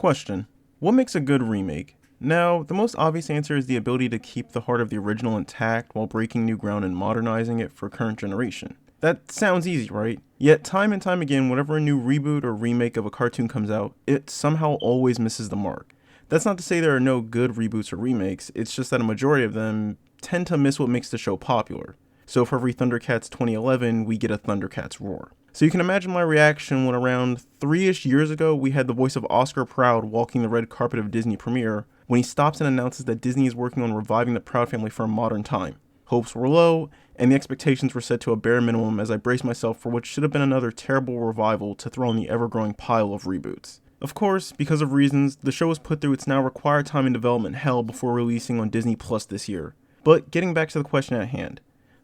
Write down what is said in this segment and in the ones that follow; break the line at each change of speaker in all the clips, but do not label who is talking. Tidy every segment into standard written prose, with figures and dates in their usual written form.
Question: what makes a good remake? Now, the most obvious answer is the ability to keep the heart of the original intact while breaking new ground and modernizing it for current generation. That sounds easy, right? Yet time and time again, whenever a new reboot or remake of a cartoon comes out, it somehow always misses the mark. That's not to say there are no good reboots or remakes, it's just that a majority of them tend to miss what makes the show popular. So for every Thundercats 2011, we get a Thundercats Roar. So you can imagine my reaction when around 3-ish years ago, we had the voice of Oscar Proud walking the red carpet of Disney premiere when he stops and announces that Disney is working on reviving the Proud family for a modern time. Hopes were low, and the expectations were set to a bare minimum as I braced myself for what should have been another terrible revival to throw in the ever-growing pile of reboots. Of course, because of reasons, the show was put through its now required time in development hell before releasing on Disney Plus this year. But getting back to the question at hand,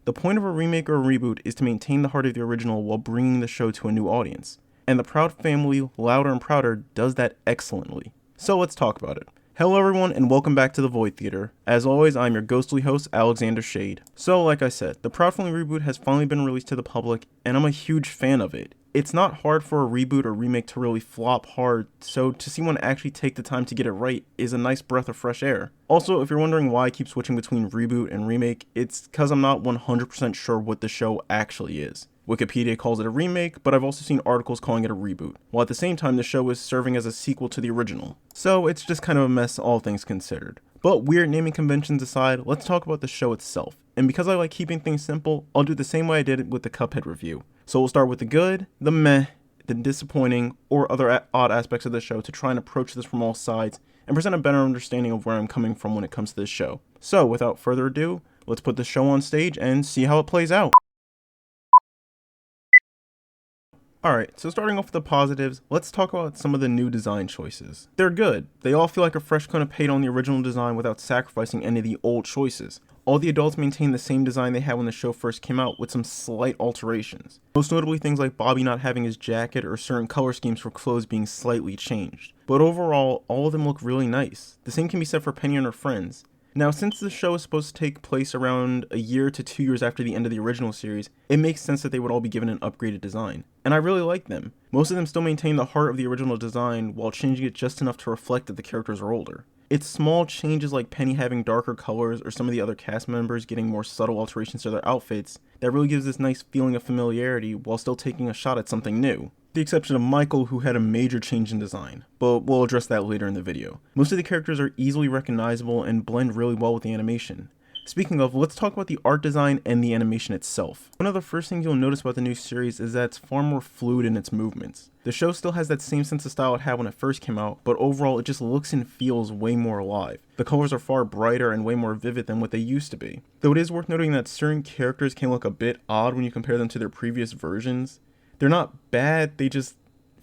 the point of a remake or a reboot is to maintain the heart of the original while bringing the show to a new audience. And the Proud family, Louder and Prouder, does that excellently. So let's talk about it. Hello everyone and welcome back to the Void Theater. As always, I'm your ghostly host, Alexander Shade. So like I said, the Proud Family reboot has finally been released to the public, and I'm a huge fan of it. It's not hard for a reboot or remake to really flop hard, so to see one actually take the time to get it right is a nice breath of fresh air. Also, if you're wondering why I keep switching between reboot and remake, it's because I'm not 100% sure what the show actually is. Wikipedia calls it a remake, but I've also seen articles calling it a reboot, while at the same time the show is serving as a sequel to the original. So it's just kind of a mess, all things considered. But weird naming conventions aside, let's talk about the show itself. And because I like keeping things simple, I'll do the same way I did it with the Cuphead review. So we'll start with the good, the meh, the disappointing, or other odd aspects of the show to try and approach this from all sides and present a better understanding of where I'm coming from when it comes to this show. So without further ado, let's put the show on stage and see how it plays out. Alright, so starting off with the positives, let's talk about some of the new design choices. They're good. They all feel like a fresh coat of paint on the original design without sacrificing any of the old choices. All the adults maintain the same design they had when the show first came out with some slight alterations. Most notably things like Bobby not having his jacket or certain color schemes for clothes being slightly changed. But overall, all of them look really nice. The same can be said for Penny and her friends. Now, since the show is supposed to take place around a year to 2 years after the end of the original series, it makes sense that they would all be given an upgraded design. And I really like them. Most of them still maintain the heart of the original design while changing it just enough to reflect that the characters are older. It's small changes like Penny having darker colors or some of the other cast members getting more subtle alterations to their outfits that really gives this nice feeling of familiarity while still taking a shot at something new. The exception of Michael, who had a major change in design, but we'll address that later in the video. Most of the characters are easily recognizable and blend really well with the animation. Speaking of, let's talk about the art design and the animation itself. One of the first things you'll notice about the new series is that it's far more fluid in its movements. The show still has that same sense of style it had when it first came out, but overall it just looks and feels way more alive. The colors are far brighter and way more vivid than what they used to be. Though it is worth noting that certain characters can look a bit odd when you compare them to their previous versions. They're not bad, they just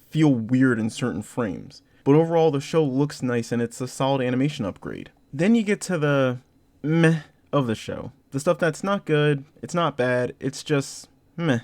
feel weird in certain frames. But overall, the show looks nice and it's a solid animation upgrade. Then you get to the meh of the show. The stuff that's not good, it's not bad, it's just meh.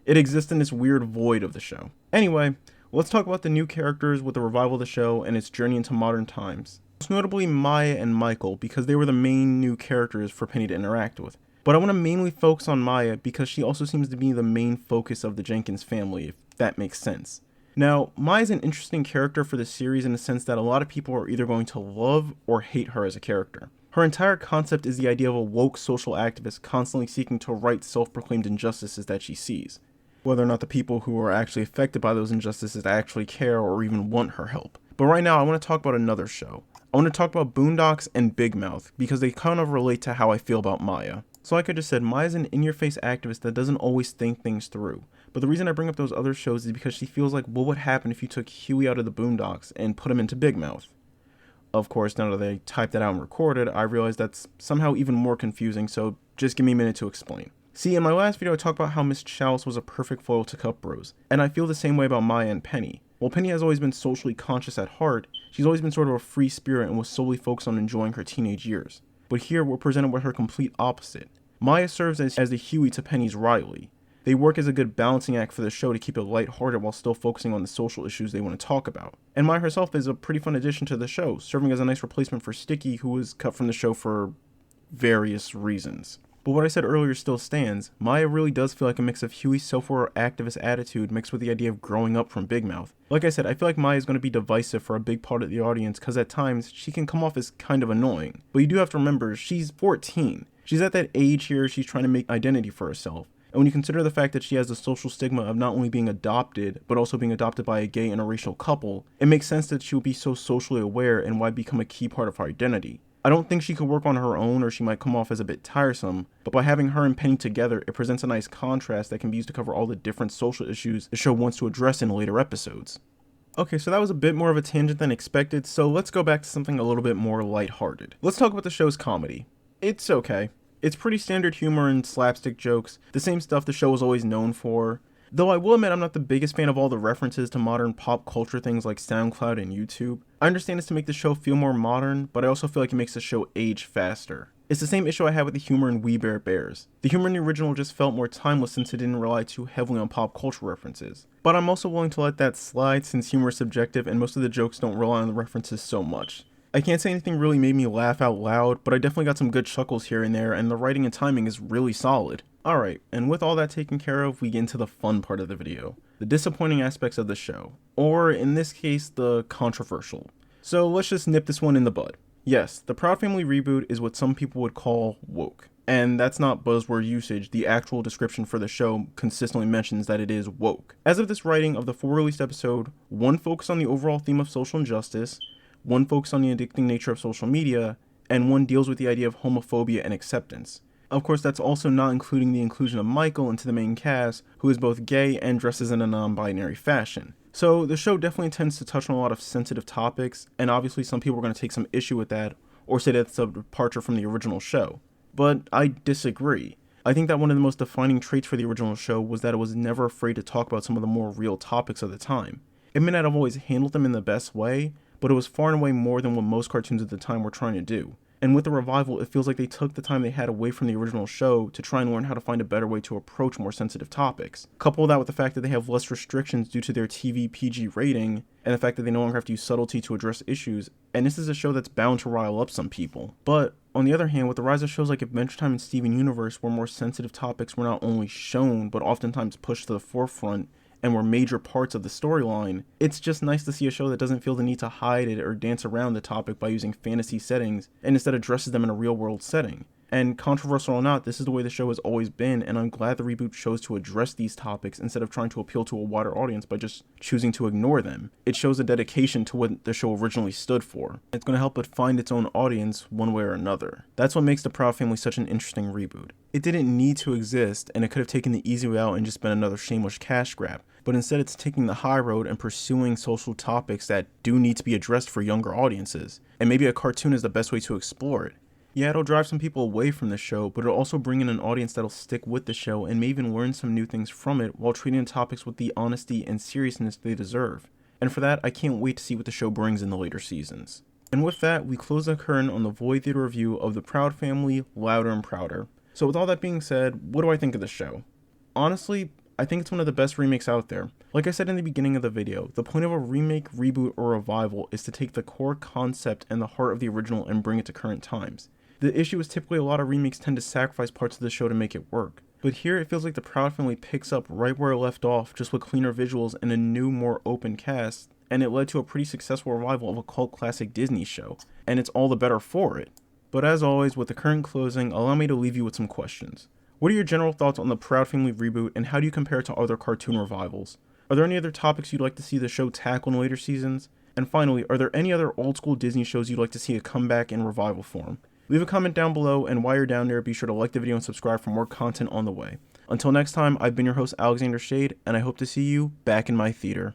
It exists in this weird void of the show. Anyway, let's talk about the new characters with the revival of the show and its journey into modern times. Most notably Maya and Michael, because they were the main new characters for Penny to interact with. But I want to mainly focus on Maya because she also seems to be the main focus of the Jenkins family, if that makes sense. Now, Maya's an interesting character for the series in the sense that a lot of people are either going to love or hate her as a character. Her entire concept is the idea of a woke social activist constantly seeking to right self-proclaimed injustices that she sees. Whether or not the people who are actually affected by those injustices actually care or even want her help. But right now, I want to talk about another show. I want to talk about Boondocks and Big Mouth because they kind of relate to how I feel about Maya. So like I just said, Maya's an in-your-face activist that doesn't always think things through. But the reason I bring up those other shows is because she feels like what would happen if you took Huey out of the Boondocks and put him into Big Mouth. Of course, now that I typed that out and recorded, I realized that's somehow even more confusing, so just give me a minute to explain. See, in my last video I talked about how Miss Chalice was a perfect foil to Cup Bros, and I feel the same way about Maya and Penny. While Penny has always been socially conscious at heart, she's always been sort of a free spirit and was solely focused on enjoying her teenage years. But here we're presented with her complete opposite. Maya serves as the Huey to Penny's Riley. They work as a good balancing act for the show to keep it lighthearted while still focusing on the social issues they want to talk about. And Maya herself is a pretty fun addition to the show, serving as a nice replacement for Sticky, who was cut from the show for various reasons. But what I said earlier still stands. Maya really does feel like a mix of Huey's self-aware activist attitude mixed with the idea of growing up from Big Mouth. Like I said, I feel like Maya is going to be divisive for a big part of the audience because at times she can come off as kind of annoying. But you do have to remember, she's 14. She's at that age here she's trying to make identity for herself. And when you consider the fact that she has the social stigma of not only being adopted, but also being adopted by a gay interracial couple, it makes sense that she will be so socially aware and why become a key part of her identity. I don't think she could work on her own or she might come off as a bit tiresome, but by having her and Penny together, it presents a nice contrast that can be used to cover all the different social issues the show wants to address in later episodes. Okay, so that was a bit more of a tangent than expected, so let's go back to something a little bit more lighthearted. Let's talk about the show's comedy. It's okay. It's pretty standard humor and slapstick jokes, the same stuff the show was always known for. Though I will admit I'm not the biggest fan of all the references to modern pop culture things like SoundCloud and YouTube. I understand it's to make the show feel more modern, but I also feel like it makes the show age faster. It's the same issue I had with the humor in We Bare Bears. The humor in the original just felt more timeless since it didn't rely too heavily on pop culture references. But I'm also willing to let that slide since humor is subjective and most of the jokes don't rely on the references so much. I can't say anything really made me laugh out loud, but I definitely got some good chuckles here and there, and the writing and timing is really solid. Alright, and with all that taken care of, we get into the fun part of the video. The disappointing aspects of the show. Or, in this case, the controversial. So let's just nip this one in the bud. Yes, the Proud Family reboot is what some people would call woke. And that's not buzzword usage, the actual description for the show consistently mentions that it is woke. As of this writing of the 4 released episode, one focused on the overall theme of social injustice, one focused on the addicting nature of social media, and one deals with the idea of homophobia and acceptance. Of course, that's also not including the inclusion of Michael into the main cast, who is both gay and dresses in a non-binary fashion. So the show definitely tends to touch on a lot of sensitive topics, and obviously some people are going to take some issue with that, or say that it's a departure from the original show. But I disagree. I think that one of the most defining traits for the original show was that it was never afraid to talk about some of the more real topics of the time. It may not have always handled them in the best way, but it was far and away more than what most cartoons at the time were trying to do. And with the revival, it feels like they took the time they had away from the original show to try and learn how to find a better way to approach more sensitive topics. Couple that with the fact that they have less restrictions due to their TV PG rating, and the fact that they no longer have to use subtlety to address issues, and this is a show that's bound to rile up some people. But on the other hand, with the rise of shows like Adventure Time and Steven Universe, where more sensitive topics were not only shown, but oftentimes pushed to the forefront, and were major parts of the storyline, it's just nice to see a show that doesn't feel the need to hide it or dance around the topic by using fantasy settings and instead addresses them in a real world setting. And controversial or not, this is the way the show has always been, and I'm glad the reboot chose to address these topics instead of trying to appeal to a wider audience by just choosing to ignore them. It shows a dedication to what the show originally stood for. It's going to help it find its own audience one way or another. That's what makes the Proud Family such an interesting reboot. It didn't need to exist, and it could have taken the easy way out and just been another shameless cash grab. But instead it's taking the high road and pursuing social topics that do need to be addressed for younger audiences. And maybe a cartoon is the best way to explore it. Yeah, it'll drive some people away from the show, but it'll also bring in an audience that'll stick with the show and may even learn some new things from it while treating the topics with the honesty and seriousness they deserve. And for that, I can't wait to see what the show brings in the later seasons. And with that, we close the curtain on the Void Theater review of The Proud Family, Louder and Prouder. So with all that being said, what do I think of the show? Honestly, I think it's one of the best remakes out there. Like I said in the beginning of the video, the point of a remake, reboot, or revival is to take the core concept and the heart of the original and bring it to current times. The issue is typically a lot of remakes tend to sacrifice parts of the show to make it work. But here it feels like the Proud Family picks up right where it left off, just with cleaner visuals and a new, more open cast, and it led to a pretty successful revival of a cult classic Disney show, and it's all the better for it. But as always, with the current closing, allow me to leave you with some questions. What are your general thoughts on the Proud Family reboot, and how do you compare it to other cartoon revivals? Are there any other topics you'd like to see the show tackle in later seasons? And finally, are there any other old school Disney shows you'd like to see a comeback in revival form? Leave a comment down below, and while you're down there, be sure to like the video and subscribe for more content on the way. Until next time, I've been your host Alexander Shade, and I hope to see you back in my theater.